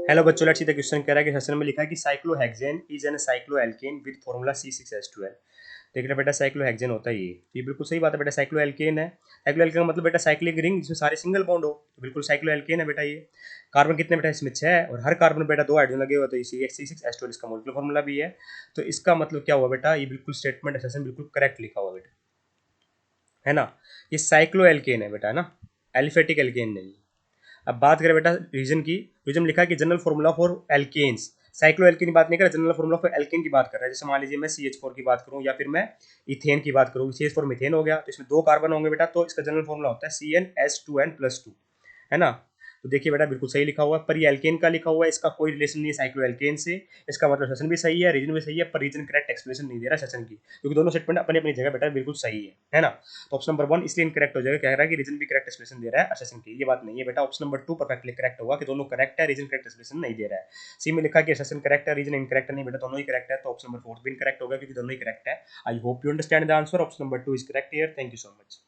Hello बच्चों, let's see the question कह रहा है कि क्वेश्चन में लिखा है कि cyclohexane is an cycloalkane with formula C6H12। देख रहे बेटा, साइक्लोहेक्सेन होता है ये बिल्कुल सही बात है बेटा। साइक्लोएल्केन है, साइक्लोएल्केन का मतलब बेटा साइक्लिक रिंग जिसमें सारे सिंगल बॉन्ड हो, तो बिल्कुल साइक्लोएल्केन है बेटा ये। कार्बन कितने बेटा इसमें 6 और हर कार्बन बेटा 2 हाइड्रोजन लगे हुए, तो इसी C6H12 इसका मॉलिक्यूलर फॉर्मूला भी है। तो इसका मतलब क्या हुआ बेटा, ये बिल्कुल स्टेटमेंट एसेसन बिल्कुल करेक्ट लिखा हुआ बेटा, है ना। ये साइक्लोएल्केन है बेटा, है ना, एलिफेटिक एल्केन नहीं। अब बात करें बेटा रीजन की, रीजन लिखा है कि general formula for alkanes. Cycloalkane की बात नहीं कर रहा, जनरल फॉर्मूला फॉर एल्केन की बात कर रहा है। जैसे मान लीजिए मैं CH4 की बात करूं या फिर मैं इथेन की बात करूं, CH4 मिथेन हो गया, तो इसमें 2 कार्बन होंगे बेटा, तो इसका जनरल फॉर्मूला होता है CnH2n+2, है ना। तो देखिए बेटा बिल्कुल सही लिखा हुआ है, पर ये एल्केन का लिखा हुआ है, इसका कोई रिलेशन नहीं है साइक्लो एल्केन से। इसका मतलब सेशन भी सही है, रीजन भी सही है, पर रीजन करेक्ट एक्सप्लेनेशन नहीं दे रहा सेशन की, क्योंकि दोनों स्टेटमेंट अपनी अपनी जगह बेटा बिल्कुल सही है ना। तो ऑप्शन नंबर 1 इसलिए इनकरेक्ट हो जाएगा, कह रहा है कि रीजन भी करेक्ट एक्सप्लेनेशन दे रहा है सेशन की, ये बात नहीं है बेटा। ऑप्शन नंबर 2 परफेक्टली करेक्ट होगा कि दोनों करेक्ट है, रीजन करेक्ट एक्सप्लेनेशन नहीं दे रहा है। सी में लिखा कि सेशन करेक्ट है, रीजन इनकरेक्ट नहीं बेटा, दोनों ही करेक्ट है, तो ऑप्शन नंबर 4 भी इनकरेक्ट होगा क्योंकि दोनों ही करेक्ट है। I hope you understand the answer. Option number 2 is correct here. Thank you so much.